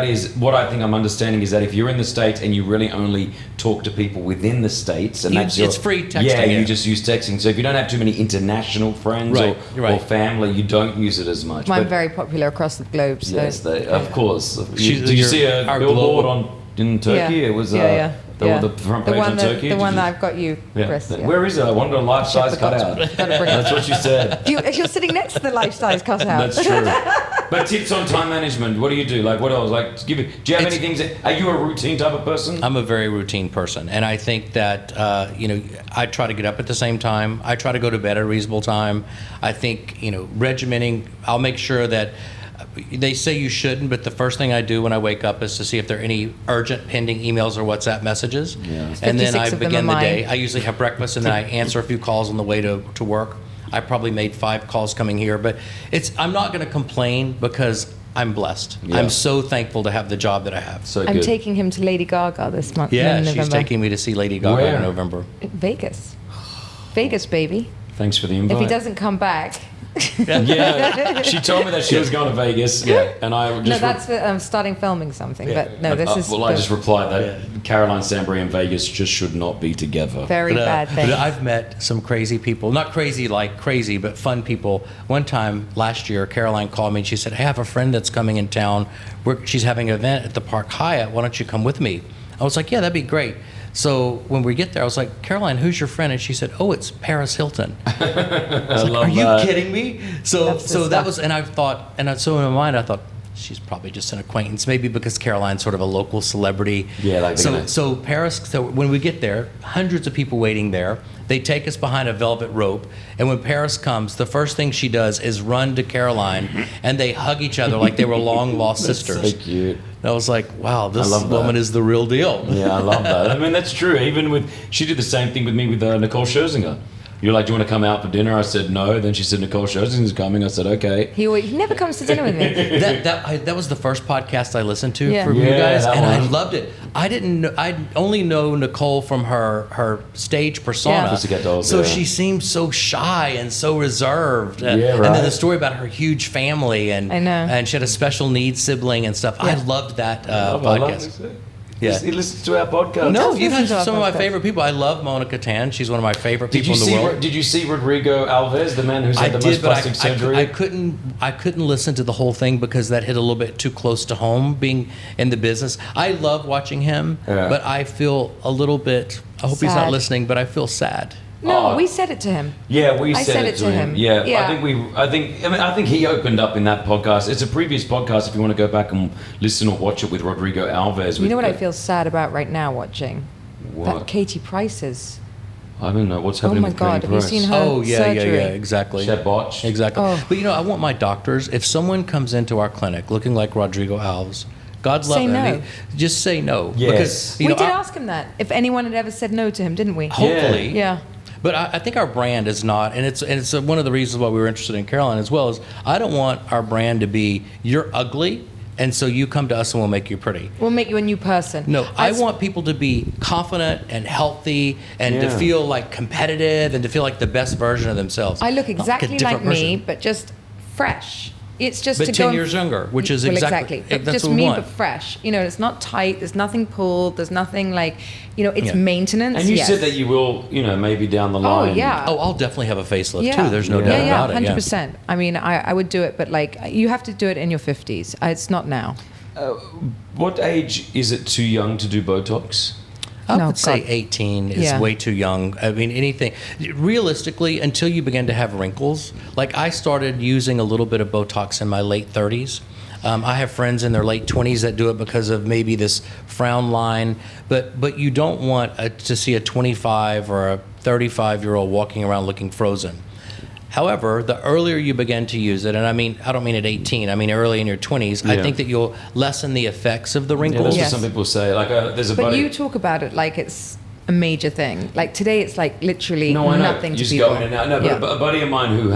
Speaker 3: what I think I'm understanding is that if you're in the States and you really only talk to people within the States, and
Speaker 5: It's free texting,
Speaker 3: Yeah, you
Speaker 5: yeah.
Speaker 3: just use texting. So if you don't have too many international friends
Speaker 5: Right,
Speaker 3: or
Speaker 5: right.
Speaker 3: family, you don't use it as much.
Speaker 4: I'm
Speaker 3: But
Speaker 4: very popular across the globe. So.
Speaker 3: yes, of course.
Speaker 5: She's
Speaker 3: Did you see a
Speaker 5: our
Speaker 3: billboard
Speaker 5: global-
Speaker 3: in Turkey?
Speaker 4: Yeah.
Speaker 3: It was
Speaker 4: yeah.
Speaker 3: the front page
Speaker 4: one
Speaker 3: on
Speaker 4: that,
Speaker 3: Turkey.
Speaker 4: The
Speaker 3: Did
Speaker 4: one
Speaker 3: you-
Speaker 4: that I've got you,
Speaker 3: Yeah.
Speaker 4: Chris. Yeah.
Speaker 3: Where is it? I wanted a life-size
Speaker 4: Forgot to-
Speaker 3: cutout.
Speaker 4: gotta bring it.
Speaker 3: That's what you said.
Speaker 4: You're sitting next to the life-size cutout.
Speaker 3: That's true. But tips on time management. What do you do? Like, what else? Like, do you have any things? Are you a routine type of person?
Speaker 5: I'm a very routine person, and I think that I try to get up at the same time. I try to go to bed at a reasonable time. I think regimenting. I'll make sure that. They say you shouldn't, but the first thing I do when I wake up is to see if there are any urgent pending emails or WhatsApp messages.
Speaker 3: Yeah.
Speaker 5: And then
Speaker 4: 56
Speaker 5: I
Speaker 4: of them
Speaker 5: begin
Speaker 4: are
Speaker 5: the day.
Speaker 4: mine.
Speaker 5: I usually have breakfast and then I answer a few calls on the way to work. I probably made 5 calls coming here, but I'm not going to complain because I'm blessed.
Speaker 3: Yeah.
Speaker 5: I'm so thankful to have the job that I have.
Speaker 3: So
Speaker 4: I'm
Speaker 3: good.
Speaker 4: taking him to Lady Gaga this month.
Speaker 5: Yeah,
Speaker 4: in
Speaker 5: she's
Speaker 4: November.
Speaker 5: taking me to see Lady Gaga
Speaker 3: Where?
Speaker 5: in November.
Speaker 4: Vegas. Vegas, baby.
Speaker 3: Thanks for the invite.
Speaker 4: If he doesn't come back.
Speaker 3: Yeah, she told me that she was going to Vegas. Yeah, and I just
Speaker 4: No, that's for starting filming something. But no, this is
Speaker 3: Well, I just replied that Caroline Stanbury and Vegas just should not be together.
Speaker 4: very bad thing.
Speaker 5: But I've met some crazy people. Not crazy like crazy, but fun people. One time last year, Caroline called me and she said, "Hey, I have a friend that's coming in town. She's having an event at the Park Hyatt. Why don't you come with me?" I was like, "Yeah, that'd be great." So when we get there, I was like, "Caroline, who's your friend?" And she said, "Oh, it's Paris Hilton." I was like, "Are you kidding me?" So
Speaker 4: That's the
Speaker 5: that
Speaker 4: stuff.
Speaker 5: was, and I thought, so in my mind, I thought, she's probably just an acquaintance, maybe because Caroline's sort of a local celebrity.
Speaker 3: Yeah, like
Speaker 5: so Paris. So when we get there, hundreds of people waiting there. They take us behind a velvet rope, and when Paris comes, the first thing she does is run to Caroline, and they hug each other like they were long lost sisters.
Speaker 3: So cute.
Speaker 5: And I was like, wow, this
Speaker 3: love that.
Speaker 5: woman is the real deal.
Speaker 3: Yeah, I love that. I mean, that's true. Even she did the same thing with me with Nicole Scherzinger. You're like, "Do you want to come out for dinner?" I said no. Then she said, "Nicole Scherzinger's coming." I said, "Okay."
Speaker 4: He never comes to dinner with me.
Speaker 5: That was the first podcast I listened to
Speaker 4: Yeah.
Speaker 5: from you
Speaker 3: Yeah,
Speaker 5: guys,
Speaker 3: that
Speaker 5: and I
Speaker 3: one.
Speaker 5: loved it. I didn't know, I only know Nicole from her stage persona.
Speaker 4: Yeah.
Speaker 3: Pussycat Dolls,
Speaker 5: So
Speaker 3: yeah.
Speaker 5: she seemed so shy and so reserved.
Speaker 3: Yeah,
Speaker 5: And then
Speaker 3: right.
Speaker 5: the story about her huge family and
Speaker 4: I know.
Speaker 5: and she had a special needs sibling and stuff. I
Speaker 4: Yeah.
Speaker 5: loved that
Speaker 3: I love
Speaker 5: podcast.
Speaker 3: it.
Speaker 5: Yeah.
Speaker 3: He listens to our podcast.
Speaker 5: No,
Speaker 4: does
Speaker 5: you've
Speaker 4: listen
Speaker 5: had
Speaker 4: to our
Speaker 5: some of my
Speaker 4: podcast.
Speaker 5: favorite people. I love Monica Tan. She's one of my favorite
Speaker 3: Did
Speaker 5: people
Speaker 3: you
Speaker 5: in the
Speaker 3: see?
Speaker 5: world.
Speaker 3: Did you see Rodrigo Alves, the man who's had the most plastic surgery?
Speaker 5: I couldn't listen to the whole thing because that hit a little bit too close to home. Being in the business, I love watching him,
Speaker 3: Yeah.
Speaker 5: but I feel a little bit. I hope he's not
Speaker 4: Sad.
Speaker 5: listening, but I feel sad.
Speaker 4: No,
Speaker 3: Oh.
Speaker 4: we said it to him.
Speaker 3: Yeah, we
Speaker 4: I
Speaker 3: said it to him. Yeah,
Speaker 4: Yeah.
Speaker 3: I think he opened up in that podcast. It's a previous podcast. If you want to go back and listen or watch it with Rodrigo Alves.
Speaker 4: You know what I feel sad about right now watching?
Speaker 3: What?
Speaker 4: That Katie Price's.
Speaker 3: I don't know what's
Speaker 4: Oh
Speaker 3: happening
Speaker 4: my
Speaker 3: with
Speaker 4: God,
Speaker 3: Katie
Speaker 4: have you
Speaker 3: Price.
Speaker 4: seen her
Speaker 5: Oh yeah,
Speaker 4: surgery?
Speaker 5: exactly.
Speaker 3: She had botched.
Speaker 5: Exactly.
Speaker 4: Oh.
Speaker 5: But I want my doctors. If someone comes into our clinic looking like Rodrigo Alves, God love
Speaker 4: Say
Speaker 5: him.
Speaker 4: no.
Speaker 5: Just say no.
Speaker 3: Yes.
Speaker 5: Because
Speaker 4: We did ask him that. If anyone had ever said no to him, didn't we?
Speaker 5: hopefully.
Speaker 4: Yeah.
Speaker 5: But I think our brand is not, and it's one of the reasons why we were interested in Caroline as well. Is I don't want our brand to be you're ugly, and so you come to us and we'll make you pretty.
Speaker 4: We'll make you a new person.
Speaker 5: No, I want people to be confident and healthy and to
Speaker 3: Yeah.
Speaker 5: feel like competitive and to feel like the best version of themselves.
Speaker 4: I look
Speaker 5: Not
Speaker 4: exactly
Speaker 5: a different
Speaker 4: like me,
Speaker 5: version.
Speaker 4: but just fresh. It's just
Speaker 5: But
Speaker 4: to
Speaker 5: 10
Speaker 4: go
Speaker 5: years younger, which is
Speaker 4: well,
Speaker 5: exactly
Speaker 4: But
Speaker 5: that's
Speaker 4: just
Speaker 5: what we
Speaker 4: me,
Speaker 5: want.
Speaker 4: but fresh. You know, it's not tight. There's nothing pulled. There's nothing like, you know, it's
Speaker 5: Yeah.
Speaker 4: maintenance.
Speaker 3: And you
Speaker 4: yes.
Speaker 3: said that you will, you know, maybe down the
Speaker 4: Oh
Speaker 3: line.
Speaker 4: yeah.
Speaker 5: Oh, I'll definitely have a facelift
Speaker 4: Yeah.
Speaker 5: too. There's no
Speaker 3: Yeah.
Speaker 5: doubt
Speaker 4: yeah,
Speaker 5: about it.
Speaker 4: 100%. I mean, I would do it, but like you have to do it in your 50s. It's not now.
Speaker 3: What age is it too young to do Botox?
Speaker 5: I
Speaker 4: No,
Speaker 5: would say
Speaker 4: God.
Speaker 5: 18 is
Speaker 4: Yeah.
Speaker 5: way too young. I mean, anything. Realistically, until you begin to have wrinkles, like I started using a little bit of Botox in my late 30s. I have friends in their late 20s that do it because of maybe this frown line, but you don't want to see a 25 or a 35-year-old walking around looking frozen. However, the earlier you begin to use it, and I mean, I don't mean at 18, I mean early in your 20s, I
Speaker 3: Yeah.
Speaker 5: think that you'll lessen the effects of the
Speaker 3: Yeah,
Speaker 5: wrinkles.
Speaker 3: that's
Speaker 4: Yes.
Speaker 3: what some people say. Like, there's a
Speaker 4: But
Speaker 3: buddy.
Speaker 4: you talk about it like it's a major thing. Like today, it's like literally
Speaker 3: No, I know.
Speaker 4: nothing
Speaker 3: You
Speaker 4: to
Speaker 3: just
Speaker 4: people.
Speaker 3: go in and out. No, but
Speaker 4: Yeah.
Speaker 3: a buddy of mine who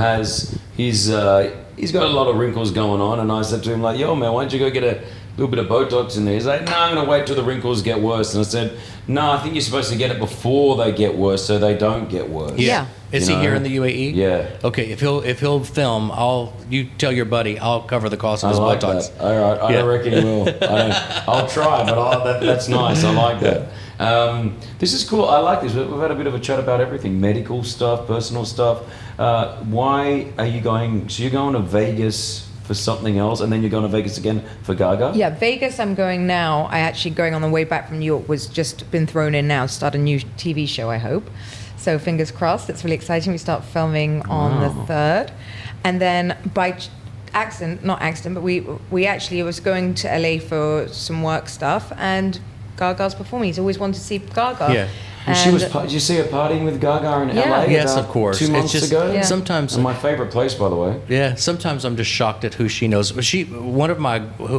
Speaker 3: he's got a lot of wrinkles going on, and I said to him like, "Yo, man, why don't you go get a little bit of Botox in there?" He's like, "No, I'm gonna wait till the wrinkles get worse." And I said, "No, I think you're supposed to get it before they get worse, so they don't get worse."
Speaker 4: Yeah.
Speaker 5: Is
Speaker 3: You
Speaker 5: he here
Speaker 3: know?
Speaker 5: in the UAE?
Speaker 3: Yeah.
Speaker 5: Okay, if he'll film, you tell your buddy, I'll cover the cost of
Speaker 3: I
Speaker 5: his
Speaker 3: like
Speaker 5: Botox.
Speaker 3: that. All right, I
Speaker 5: Yeah.
Speaker 3: don't reckon he will. I'll try, but that's nice. I like that. This is cool. I like this. We've had a bit of a chat about everything: medical stuff, personal stuff. Why are you going? So you're going to Vegas for something else, and then you're going to Vegas again for Gaga?
Speaker 4: Yeah, Vegas. I'm going now. I actually going on the way back from New York. Was just been thrown in now. Start a new TV show. I hope. So fingers crossed. It's really exciting. We start filming on the 3rd, and then by not accident, but we actually was going to LA for some work stuff, and Gaga's performing. He's always wanted to see Gaga.
Speaker 5: Yeah.
Speaker 3: Did you see her partying with Gaga in
Speaker 4: Yeah.
Speaker 3: LA?
Speaker 5: Yes,
Speaker 3: about
Speaker 5: of course.
Speaker 3: 2 months
Speaker 5: it's just,
Speaker 3: ago.
Speaker 4: Yeah.
Speaker 5: Sometimes,
Speaker 3: And my favorite place, by the way.
Speaker 5: yeah. Sometimes I'm just shocked at who she knows.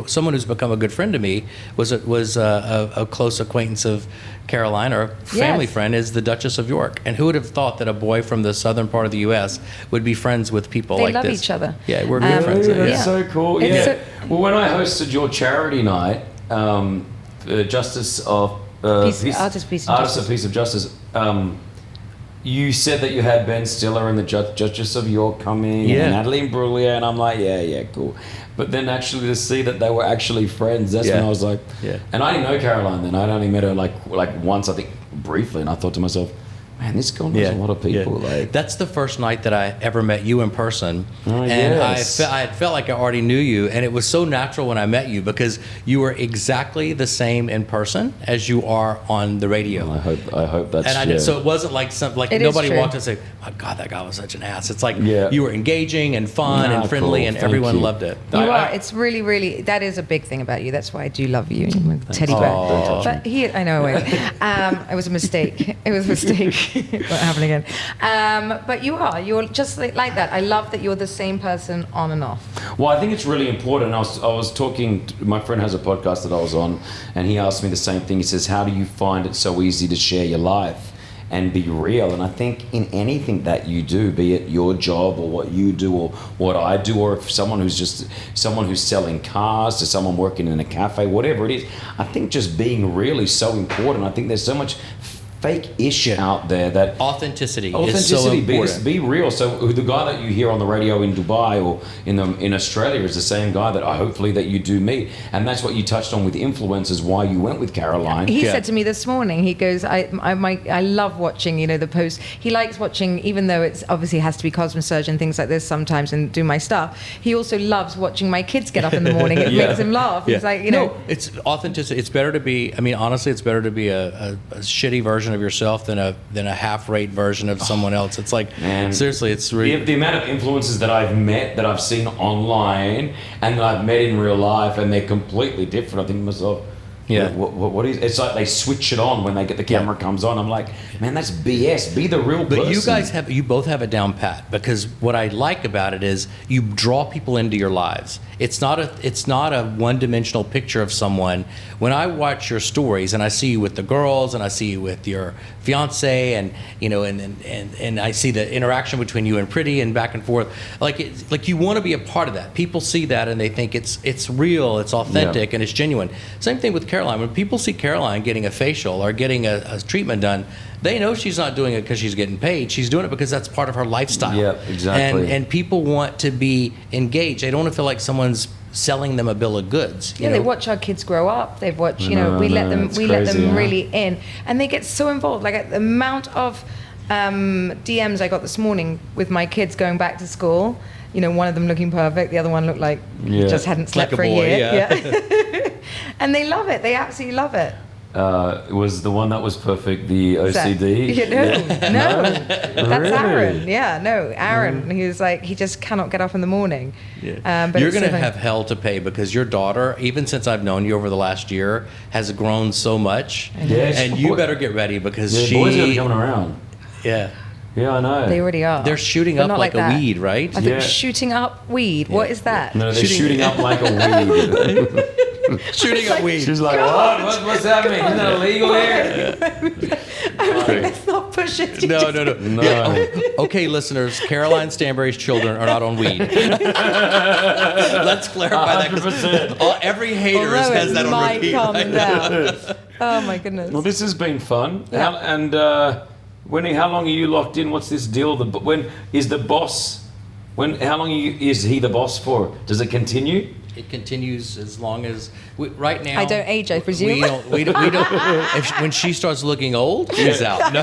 Speaker 5: Someone who's become a good friend to me was a close acquaintance of Caroline, or a family
Speaker 4: Yes.
Speaker 5: friend, is the Duchess of York. And who would have thought that a boy from the southern part of the U.S. would be friends with people
Speaker 4: They
Speaker 5: like
Speaker 4: love
Speaker 5: this?
Speaker 4: each other.
Speaker 5: Yeah, we're good friends.
Speaker 3: That's
Speaker 4: Yeah.
Speaker 3: so cool.
Speaker 4: It's
Speaker 3: Yeah.
Speaker 4: so-
Speaker 3: Well, when I hosted your charity night, Justice of Artists of Peace of Justice. You said that you had Ben Stiller and the Duchess of York coming,
Speaker 5: Yeah.
Speaker 3: and Natalie Imbruglia, and I'm like, yeah, cool. But then actually to see that they were actually friends, that's when
Speaker 5: Yeah.
Speaker 3: I was like,
Speaker 5: Yeah.
Speaker 3: And I didn't know Caroline then. I'd only met her like once, I think, briefly, and I thought to myself, man, this girl knows a lot of people.
Speaker 5: Yeah.
Speaker 3: Like,
Speaker 5: That's the first night that I ever met you in person,
Speaker 3: Oh,
Speaker 5: and
Speaker 3: yes.
Speaker 5: I felt like I already knew you, and it was so natural when I met you because you were exactly the same in person as you are on the radio.
Speaker 3: I hope that's
Speaker 5: And so it wasn't like
Speaker 4: It is
Speaker 5: nobody
Speaker 4: true.
Speaker 5: walked and said, "My God, that guy was such an ass." It's like
Speaker 3: Yeah.
Speaker 5: you were engaging and fun
Speaker 3: Nah,
Speaker 5: and friendly,
Speaker 3: cool.
Speaker 5: and
Speaker 3: Thank
Speaker 5: everyone
Speaker 3: you.
Speaker 5: loved it.
Speaker 4: You are. It's really, really. That is a big thing about you. That's why I do love you. Teddy bear.
Speaker 5: Aw.
Speaker 4: But I know. It was a mistake. It was a mistake. Won't happen again. But you're just like that. I love that you're the same person on and off.
Speaker 3: Well, I think it's really important. I was talking. My friend has a podcast that I was on, and he asked me the same thing. He says, "How do you find it so easy to share your life and be real?" And I think in anything that you do, be it your job or what you do or what I do, or if someone who's selling cars to someone working in a cafe, whatever it is, I think just being real is so important. I think there's so much fake-ish out there that
Speaker 5: Authenticity is so important.
Speaker 3: be real. So the guy that you hear on the radio in Dubai or in Australia is the same guy that hopefully that you do meet, and that's what you touched on with influencers. Why you went with Caroline?
Speaker 4: He
Speaker 5: Yeah.
Speaker 4: said to me this morning, he goes, I love watching, the post. He likes watching, even though it's obviously has to be Cosmosurge and things like this sometimes and do my stuff. He also loves watching my kids get up in the morning. It
Speaker 3: Yeah.
Speaker 4: makes him laugh. He's like,
Speaker 5: No, it's authenticity. It's better to be. I mean, honestly, it's better to be a shitty version of yourself than a half-rate version of someone else. It's like,
Speaker 3: Man.
Speaker 5: seriously, it's really.
Speaker 3: The amount of influencers that I've met, that I've seen online, and that I've met in real life, and they're completely different. I think to myself,
Speaker 5: Yeah.
Speaker 3: what is? It's like they switch it on when the camera comes on. I'm like, man, that's BS. Be the real person.
Speaker 5: But you both have it down pat, because what I like about it is you draw people into your lives. It's not a one-dimensional picture of someone. When I watch your stories and I see you with the girls and I see you with your fiance and and I see the interaction between you and Pretty and back and forth, like you want to be a part of that. People see that and they think it's real, it's authentic, and it's genuine. Same thing with Caroline. Caroline. When people see Caroline getting a facial or getting a treatment done, they know she's not doing it because she's getting paid. She's doing it because that's part of her lifestyle.
Speaker 3: Yeah, exactly.
Speaker 5: And people want to be engaged. They don't want to feel like someone's selling them a bill of goods.
Speaker 4: Yeah, they watch our kids grow up. They've watched, we let them really in, and they get so involved. Like the amount of DMs I got this morning with my kids going back to school. One of them looking perfect, the other one looked like he just hadn't slept for a year. Yeah. And they love it. They absolutely love it.
Speaker 3: Was the one that was perfect the OCD?
Speaker 4: No. That's Aaron. Yeah, no, Aaron. He was like, he just cannot get up in the morning.
Speaker 5: Yeah. But you're going to have hell to pay because your daughter, even since I've known you over the last year, has grown so much.
Speaker 3: Yes.
Speaker 5: And you better get ready because
Speaker 3: boys are coming around.
Speaker 5: Yeah.
Speaker 3: Yeah, I know.
Speaker 4: They already are.
Speaker 5: They're shooting up like a weed, right?
Speaker 4: I think shooting up weed. Yeah. What is that?
Speaker 3: No, they're shooting up like a weed.
Speaker 5: Shooting up weed.
Speaker 3: She's like, what? What's happening? Isn't that illegal here?
Speaker 4: Let's not push it.
Speaker 5: No. Yeah. Okay, listeners, Caroline Stanbury's children are not on weed. Let's clarify 100%. That. Every hater has that on repeat.
Speaker 4: Calm down. Oh my goodness.
Speaker 3: Well, this has been fun.
Speaker 4: Yeah.
Speaker 3: Winnie, how long are you locked in? What's this deal? When is the boss? How long is he the boss for? Does it continue?
Speaker 5: It continues as long as right now.
Speaker 4: I don't age, I presume.
Speaker 5: We don't. When she starts looking old, she's out. No.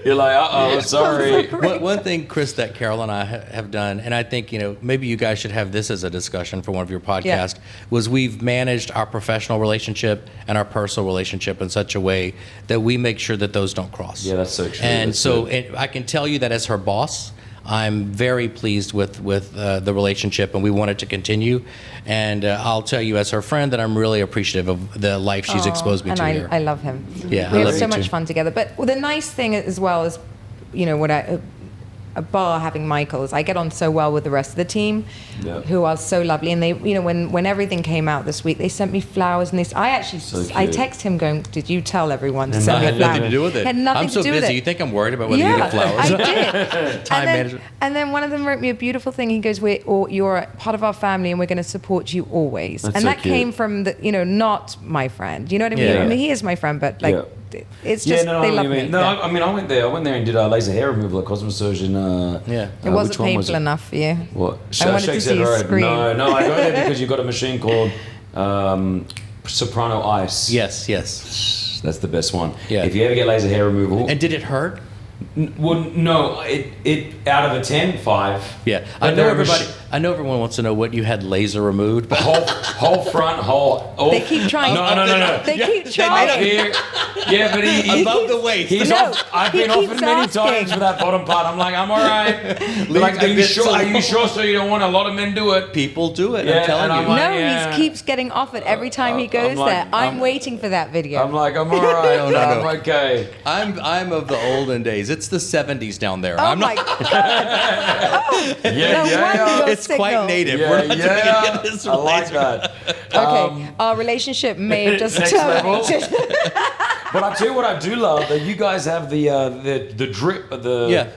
Speaker 3: You're like, sorry.
Speaker 5: One thing, Chris, that Carol and I have done, and I think maybe you guys should have this as a discussion for one of your podcasts, was we've managed our professional relationship and our personal relationship in such a way that we make sure that those don't cross.
Speaker 3: Yeah, that's so true.
Speaker 5: And I can tell you that as her boss, I'm very pleased with the relationship, and we want it to continue. And I'll tell you, as her friend, that I'm really appreciative of the life she's exposed me to here.
Speaker 4: I love him.
Speaker 5: Yeah,
Speaker 4: we have so much fun together. But the nice thing as well is, a bar having Michael is I get on so well with the rest of the team, who are so lovely. And they, when everything came out this week, they sent me flowers, and I text him going, "Did you tell everyone to send me flowers?"
Speaker 5: Had nothing to do with it.
Speaker 4: Had nothing
Speaker 5: I'm so
Speaker 4: to do with
Speaker 5: busy.
Speaker 4: it.
Speaker 5: You think I'm worried about whether you get flowers?
Speaker 4: I did.
Speaker 5: Time management.
Speaker 4: And then one of them wrote me a beautiful thing. He goes, "You're a part of our family, and we're going to support you always."
Speaker 3: That's
Speaker 4: and
Speaker 3: so
Speaker 4: that came from not my friend. You know what I mean?
Speaker 5: Yeah.
Speaker 4: I mean, he is my friend, but like. It's just they love me.
Speaker 3: No, I mean I went there and did laser hair removal at Cosmosurgeon.
Speaker 4: It wasn't painful enough for you.
Speaker 3: What?
Speaker 4: I wanted to see you scream.
Speaker 3: No, I go there because you've got a machine called Soprano Ice.
Speaker 5: Yes.
Speaker 3: That's the best one.
Speaker 5: Yeah.
Speaker 3: If you ever get laser hair removal.
Speaker 5: And did it hurt?
Speaker 3: Well, no. It out of a 10, 5.
Speaker 5: Yeah. I know everyone wants to know what you had laser removed, but
Speaker 3: whole front, whole.
Speaker 4: They keep trying.
Speaker 3: No.
Speaker 4: They keep trying.
Speaker 3: Yeah, but he
Speaker 5: above the waist.
Speaker 3: I've been offered many times for that bottom part. I'm like, I'm all right. Like, are you sure? Are you sure? So you don't want a lot of men do it?
Speaker 5: People do it. I'm telling you.
Speaker 3: Like,
Speaker 4: he keeps getting offered every time he goes there. I'm waiting for that video.
Speaker 3: I'm like, I'm all right.
Speaker 5: No.
Speaker 3: I'm okay.
Speaker 5: I'm of the olden days. It's the 70s down there.
Speaker 4: Oh my God.
Speaker 5: It's quite native.
Speaker 3: Yeah,
Speaker 5: We're not doing any of this.
Speaker 3: I like that.
Speaker 4: Okay, our relationship may have just terminated.
Speaker 3: But I tell you what I do love, that you guys have the drip,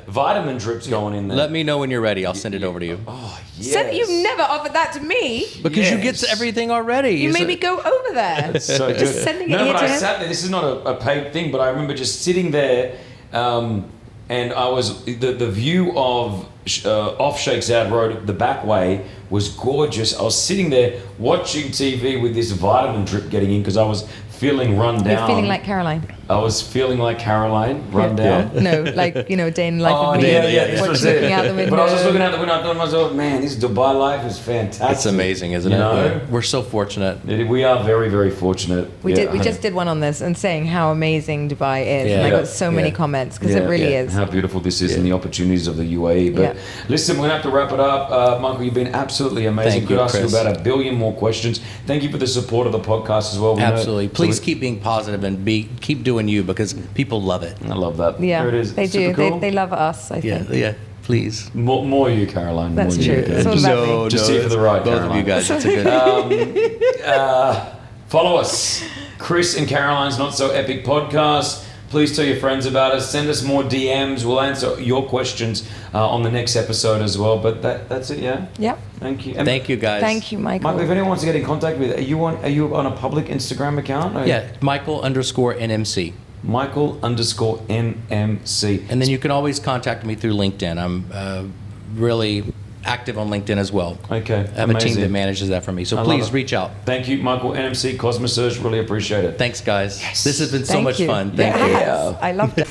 Speaker 3: vitamin drips going in there.
Speaker 5: Let me know when you're ready. I'll send it over to you.
Speaker 3: Oh, yes.
Speaker 4: You've never offered that to me.
Speaker 5: Because you get everything already.
Speaker 4: You made me go over there.
Speaker 3: It's so good.
Speaker 4: Just sending it here to him.
Speaker 3: I sat there. This is not a paid thing, but I remember just sitting there, and I was the view of off Shakes Out Road, the back way, was gorgeous. I was sitting there watching TV with this vitamin drip getting in because I was feeling run down.
Speaker 4: You're feeling like Caroline.
Speaker 3: I was feeling like Caroline, run down.
Speaker 4: No, like, day in the life of me.
Speaker 3: This was
Speaker 4: looking out the window.
Speaker 3: But I was just looking out the window, I thought to myself, man, this Dubai life is fantastic.
Speaker 5: It's amazing, isn't it?
Speaker 3: know?
Speaker 5: We're so fortunate.
Speaker 3: We are very, very fortunate.
Speaker 4: We just did one on this and saying how amazing Dubai is. And I got so many comments because it really is.
Speaker 3: How beautiful this is and the opportunities of the UAE. But listen, we're going to have to wrap it up. Michael, you've been absolutely amazing.
Speaker 5: Thank you,
Speaker 3: Could ask you
Speaker 5: Chris.
Speaker 3: about 1 billion more questions. Thank you for the support of the podcast as well. We
Speaker 5: Absolutely.
Speaker 3: know-
Speaker 5: Please keep being positive and keep doing you because people love it.
Speaker 3: I love that.
Speaker 4: Yeah,
Speaker 3: There it is.
Speaker 4: they do.
Speaker 3: Super cool.
Speaker 4: They love us, I think.
Speaker 5: Yeah. Please.
Speaker 3: More you, Caroline.
Speaker 4: That's
Speaker 3: more
Speaker 4: true.
Speaker 3: You.
Speaker 4: It's all about me.
Speaker 3: Just here for the ride,
Speaker 5: Both
Speaker 3: Caroline.
Speaker 5: of you guys. It's a good.
Speaker 3: Follow us, Chris and Caroline's Not So Epic podcast. Please tell your friends about us. Send us more DMs. We'll answer your questions on the next episode as well. But that's it, yeah?
Speaker 4: Yep.
Speaker 3: Thank you.
Speaker 5: Thank you, guys.
Speaker 4: Thank you, Michael.
Speaker 3: Michael, if anyone wants to get in contact with you, are you on a public Instagram account? Or?
Speaker 5: Yeah, Michael_NMC.
Speaker 3: Michael_NMC.
Speaker 5: And then you can always contact me through LinkedIn. I'm really active on LinkedIn as well.
Speaker 3: Okay,
Speaker 5: I have a team
Speaker 3: amazing.
Speaker 5: that manages that for me. So
Speaker 3: I love
Speaker 5: please
Speaker 3: it.
Speaker 5: reach out.
Speaker 3: Thank you, Michael, NMC, Cosmosurge. Really appreciate it.
Speaker 5: Thanks, guys. This has been so
Speaker 4: Thank
Speaker 5: much
Speaker 4: you.
Speaker 5: fun. Thank
Speaker 4: Yes,
Speaker 5: you.
Speaker 4: I loved it.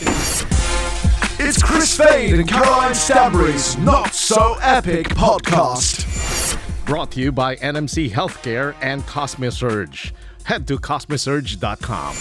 Speaker 1: It's Chris Fade and Caroline Stanbury's Not So Epic podcast.
Speaker 2: Brought to you by NMC Healthcare and Cosmosurge. Head to cosmosurge.com.